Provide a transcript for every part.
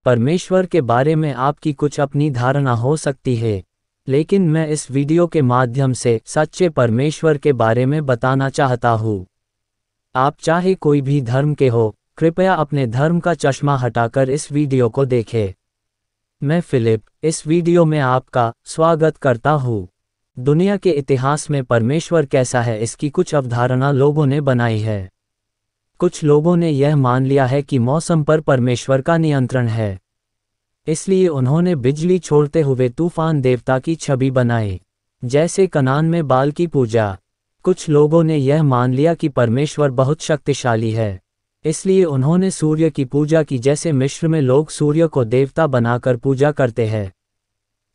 परमेश्वर के बारे में आपकी कुछ अपनी धारणा हो सकती है, लेकिन मैं इस वीडियो के माध्यम से सच्चे परमेश्वर के बारे में बताना चाहता हूँ। आप चाहे कोई भी धर्म के हो, कृपया अपने धर्म का चश्मा हटाकर इस वीडियो को देखें। मैं फिलिप, इस वीडियो में आपका स्वागत करता हूँ। दुनिया के इतिहास में परमेश्वर कैसा है इसकी कुछ अवधारणा लोगों ने बनाई है। कुछ लोगों ने यह मान लिया है कि मौसम पर परमेश्वर का नियंत्रण है, इसलिए उन्होंने बिजली छोड़ते हुए तूफान देवता की छवि बनाई, जैसे कनान में बाल की पूजा। कुछ लोगों ने यह मान लिया कि परमेश्वर बहुत शक्तिशाली है, इसलिए उन्होंने सूर्य की पूजा की, जैसे मिस्र में लोग सूर्य को देवता बनाकर पूजा करते हैं।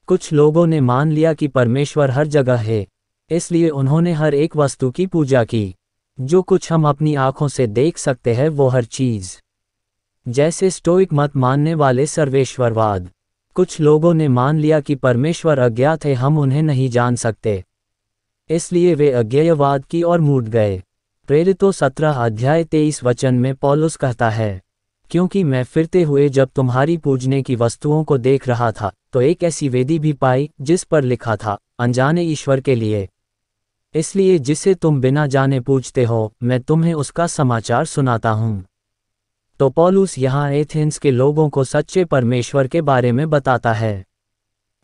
कुछ लोगों ने मान लिया कि परमेश्वर हर जगह है, इसलिए उन्होंने हर एक वस्तु की पूजा की। जो कुछ हम अपनी आंखों से देख सकते हैं वो हर चीज़, जैसे स्टोइक मत मानने वाले सर्वेश्वरवाद। कुछ लोगों ने मान लिया कि परमेश्वर अज्ञात है, हम उन्हें नहीं जान सकते, इसलिए वे अज्ञेयवाद की ओर मुड़ गए। प्रेरितों 17:23 में पौलुस कहता है, क्योंकि मैं फिरते हुए जब तुम्हारी पूजने की वस्तुओं को देख रहा था तो एक ऐसी वेदी भी पाई जिस पर लिखा था, अनजाने ईश्वर के लिए। इसलिए जिसे तुम बिना जाने पूजते हो, मैं तुम्हें उसका समाचार सुनाता हूँ। तो पौलुस यहाँ एथेंस के लोगों को सच्चे परमेश्वर के बारे में बताता है।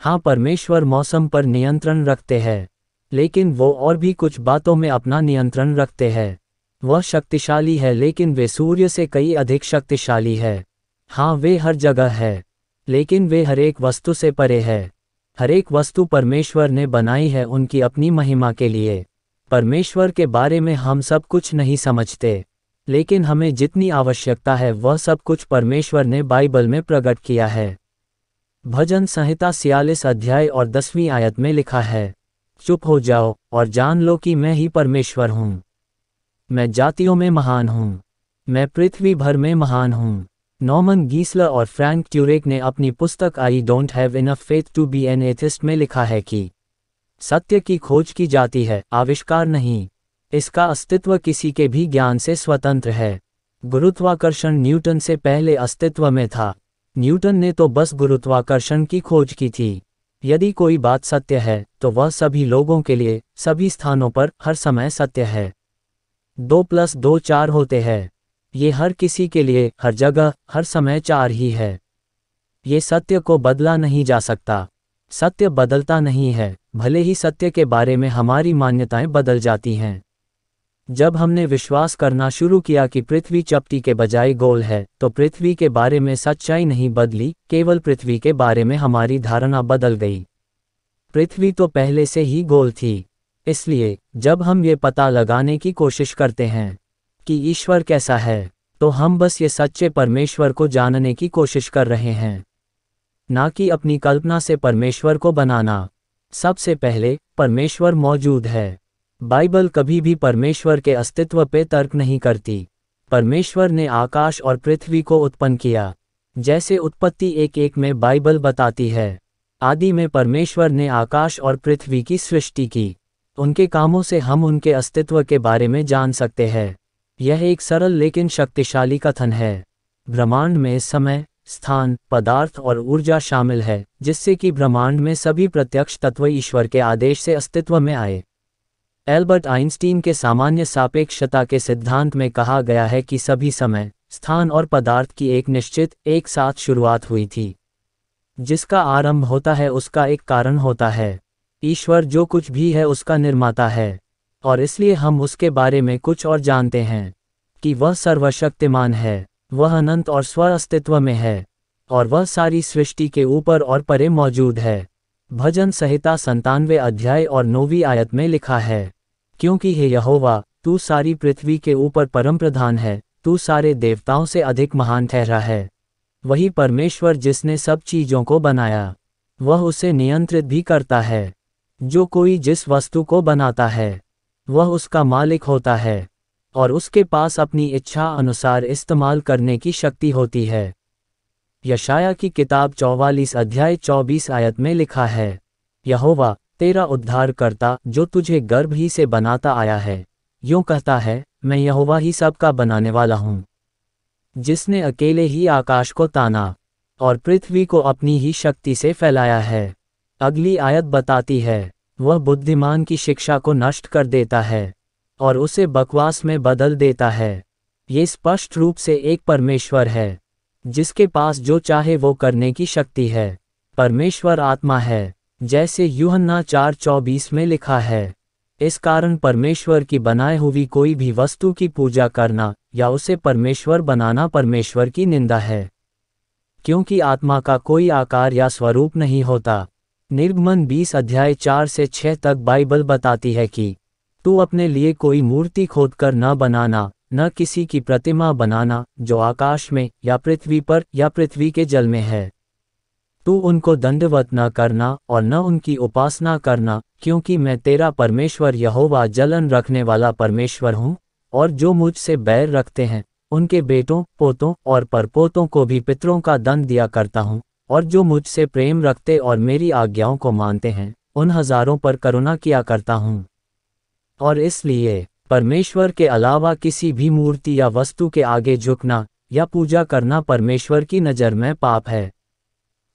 हाँ, परमेश्वर मौसम पर नियंत्रण रखते हैं, लेकिन वो और भी कुछ बातों में अपना नियंत्रण रखते हैं। वह शक्तिशाली है, लेकिन वे सूर्य से कई अधिक शक्तिशाली है। हाँ, वे हर जगह है, लेकिन वे हर एक वस्तु से परे है। हर एक वस्तु परमेश्वर ने बनाई है उनकी अपनी महिमा के लिए। परमेश्वर के बारे में हम सब कुछ नहीं समझते, लेकिन हमें जितनी आवश्यकता है वह सब कुछ परमेश्वर ने बाइबल में प्रकट किया है। भजन संहिता 46:10 में लिखा है, चुप हो जाओ और जान लो कि मैं ही परमेश्वर हूँ। मैं जातियों में महान हूँ, मैं पृथ्वी भर में महान हूँ। नॉर्मन गीसलर और फ्रैंक ट्यूरेक ने अपनी पुस्तक I don't have enough faith to be an atheist में लिखा है कि सत्य की खोज की जाती है, आविष्कार नहीं। इसका अस्तित्व किसी के भी ज्ञान से स्वतंत्र है। गुरुत्वाकर्षण न्यूटन से पहले अस्तित्व में था। न्यूटन ने तो बस गुरुत्वाकर्षण की खोज की थी। यदि कोई बात सत्य है तो वह सभी लोगों के लिए, सभी स्थानों पर, हर समय सत्य है। 2+2 4 होते हैं। ये हर किसी के लिए, हर जगह, हर समय 4 ही है। ये सत्य को बदला नहीं जा सकता। सत्य बदलता नहीं है, भले ही सत्य के बारे में हमारी मान्यताएं बदल जाती हैं। जब हमने विश्वास करना शुरू किया कि पृथ्वी चपटी के बजाय गोल है, तो पृथ्वी के बारे में सच्चाई नहीं बदली, केवल पृथ्वी के बारे में हमारी धारणा बदल गई। पृथ्वी तो पहले से ही गोल थी। इसलिए जब हम ये पता लगाने की कोशिश करते हैं कि ईश्वर कैसा है, तो हम बस ये सच्चे परमेश्वर को जानने की कोशिश कर रहे हैं, ना कि अपनी कल्पना से परमेश्वर को बनाना। सबसे पहले, परमेश्वर मौजूद है। बाइबल कभी भी परमेश्वर के अस्तित्व पे तर्क नहीं करती। परमेश्वर ने आकाश और पृथ्वी को उत्पन्न किया, जैसे उत्पत्ति 1:1 में बाइबल बताती है। आदि में परमेश्वर ने आकाश और पृथ्वी की सृष्टि की। उनके कामों से हम उनके अस्तित्व के बारे में जान सकते हैं। यह एक सरल लेकिन शक्तिशाली कथन है। ब्रह्मांड में समय, स्थान, पदार्थ और ऊर्जा शामिल है, जिससे कि ब्रह्मांड में सभी प्रत्यक्ष तत्व ईश्वर के आदेश से अस्तित्व में आए। एल्बर्ट आइंस्टीन के सामान्य सापेक्षता के सिद्धांत में कहा गया है कि सभी समय, स्थान और पदार्थ की एक निश्चित, एक साथ शुरुआत हुई थी। जिसका आरंभ होता है उसका एक कारण होता है। ईश्वर जो कुछ भी है उसका निर्माता है, और इसलिए हम उसके बारे में कुछ और जानते हैं कि वह सर्वशक्तिमान है, वह अनंत और स्व अस्तित्व में है, और वह सारी सृष्टि के ऊपर और परे मौजूद है। भजन संहिता 97:9 में लिखा है, क्योंकि हे यहोवा, तू सारी पृथ्वी के ऊपर परमप्रधान है, तू सारे देवताओं से अधिक महान ठहरा है। वही परमेश्वर जिसने सब चीज़ों को बनाया, वह उसे नियंत्रित भी करता है। जो कोई जिस वस्तु को बनाता है वह उसका मालिक होता है, और उसके पास अपनी इच्छा अनुसार इस्तेमाल करने की शक्ति होती है। यशाया की किताब 44:24 में लिखा है, यहोवा तेरा उद्धारकर्ता जो तुझे गर्भ ही से बनाता आया है, यूं कहता है, मैं यहोवा ही सबका बनाने वाला हूँ, जिसने अकेले ही आकाश को ताना। और पृथ्वी को अपनी ही शक्ति से फैलाया है। अगली आयत बताती है, वह बुद्धिमान की शिक्षा को नष्ट कर देता है और उसे बकवास में बदल देता है। ये स्पष्ट रूप से एक परमेश्वर है जिसके पास जो चाहे वो करने की शक्ति है। परमेश्वर आत्मा है, जैसे यूहन्ना 4:24 में लिखा है। इस कारण परमेश्वर की बनाई हुई कोई भी वस्तु की पूजा करना या उसे परमेश्वर बनाना परमेश्वर की निंदा है, क्योंकि आत्मा का कोई आकार या स्वरूप नहीं होता। निर्गमन 20:4-6 तक बाइबल बताती है कि तू अपने लिए कोई मूर्ति खोदकर न बनाना, न किसी की प्रतिमा बनाना जो आकाश में या पृथ्वी पर या पृथ्वी के जल में है। तू उनको दंडवत न करना और न उनकी उपासना करना, क्योंकि मैं तेरा परमेश्वर यहोवा जलन रखने वाला परमेश्वर हूँ, और जो मुझसे बैर रखते हैं उनके बेटों, पोतों और परपोतों को भी पितरों का दंड दिया करता हूँ, और जो मुझसे प्रेम रखते और मेरी आज्ञाओं को मानते हैं उन हजारों पर करुणा किया करता हूँ। और इसलिए परमेश्वर के अलावा किसी भी मूर्ति या वस्तु के आगे झुकना या पूजा करना परमेश्वर की नज़र में पाप है।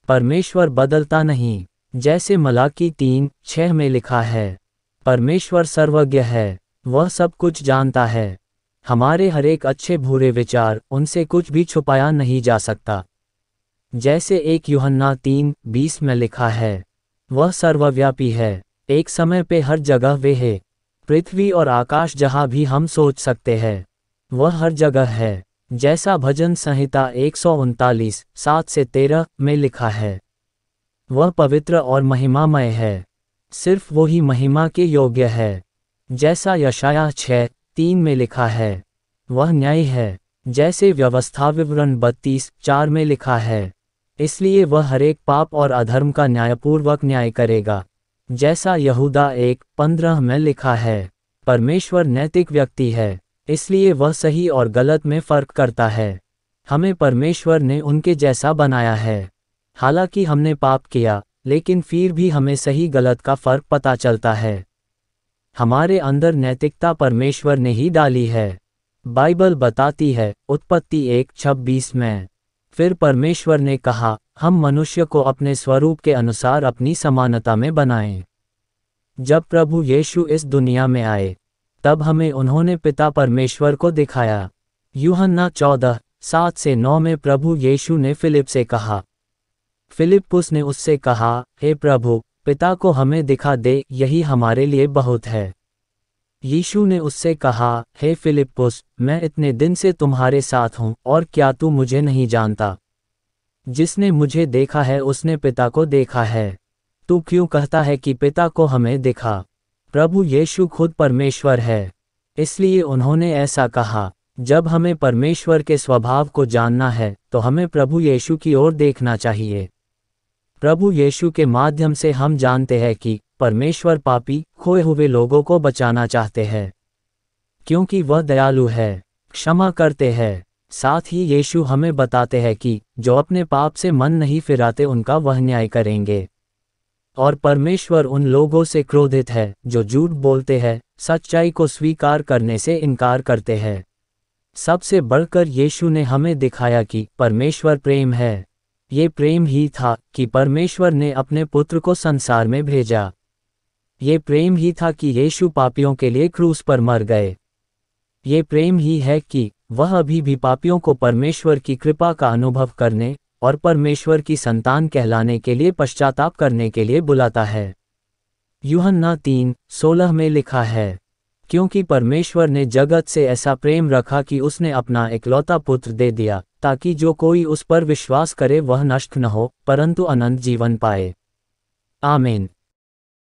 परमेश्वर बदलता नहीं, जैसे मलाकी 3:6 में लिखा है। परमेश्वर सर्वज्ञ है, वह सब कुछ जानता है। हमारे हर एक अच्छे बुरे विचार, उनसे कुछ भी छुपाया नहीं जा सकता। जैसे 1 यूहन्ना 3:20 में लिखा है, वह सर्वव्यापी है, एक समय पे हर जगह वे है। पृथ्वी और आकाश जहाँ भी हम सोच सकते हैं, वह हर जगह है। जैसा भजन संहिता 139:7-13 में लिखा है, वह पवित्र और महिमामय है, सिर्फ वही महिमा के योग्य है। जैसा यशायाह 6:3 में लिखा है, वह न्याय है। जैसे व्यवस्था विवरण 32:4 में लिखा है, इसलिए वह हर एक पाप और अधर्म का न्यायपूर्वक न्याय करेगा। जैसा यहूदा 1:15 में लिखा है, परमेश्वर नैतिक व्यक्ति है, इसलिए वह सही और गलत में फर्क करता है। हमें परमेश्वर ने उनके जैसा बनाया है। हालांकि हमने पाप किया, लेकिन फिर भी हमें सही गलत का फर्क पता चलता है। हमारे अंदर नैतिकता परमेश्वर ने ही डाली है। बाइबल बताती है, उत्पत्ति 1:26 में, फिर परमेश्वर ने कहा, हम मनुष्य को अपने स्वरूप के अनुसार अपनी समानता में बनाएं। जब प्रभु यीशु इस दुनिया में आए, तब हमें उन्होंने पिता परमेश्वर को दिखाया। यूहन्ना 14:7-9 में प्रभु यीशु ने फिलिप से कहा। फिलिप्पुस ने उससे कहा, हे प्रभु, पिता को हमें दिखा दे, यही हमारे लिए बहुत है। यीशु ने उससे कहा, हे फिलिप्पुस, मैं इतने दिन से तुम्हारे साथ हूँ और क्या तू मुझे नहीं जानता? जिसने मुझे देखा है उसने पिता को देखा है। तू क्यों कहता है कि पिता को हमें दिखा? प्रभु यीशु खुद परमेश्वर है, इसलिए उन्होंने ऐसा कहा। जब हमें परमेश्वर के स्वभाव को जानना है तो हमें प्रभु यीशु की ओर देखना चाहिए। प्रभु यीशु के माध्यम से हम जानते हैं कि परमेश्वर पापी, खोए हुए लोगों को बचाना चाहते हैं, क्योंकि वह दयालु है, क्षमा करते हैं। साथ ही यीशु हमें बताते हैं कि जो अपने पाप से मन नहीं फिराते उनका वह न्याय करेंगे। और परमेश्वर उन लोगों से क्रोधित है जो झूठ बोलते हैं, सच्चाई को स्वीकार करने से इनकार करते हैं। सबसे बढ़कर यीशु ने हमें दिखाया कि परमेश्वर प्रेम है। ये प्रेम ही था कि परमेश्वर ने अपने पुत्र को संसार में भेजा। ये प्रेम ही था कि यीशु पापियों के लिए क्रूस पर मर गए। ये प्रेम ही है कि वह अभी भी पापियों को परमेश्वर की कृपा का अनुभव करने और परमेश्वर की संतान कहलाने के लिए पश्चाताप करने के लिए बुलाता है। यूहन्ना 3:16 में लिखा है, क्योंकि परमेश्वर ने जगत से ऐसा प्रेम रखा कि उसने अपना इकलौता पुत्र दे दिया, ताकि जो कोई उस पर विश्वास करे वह नष्ट न हो, परंतु अनंत जीवन पाए। आमीन।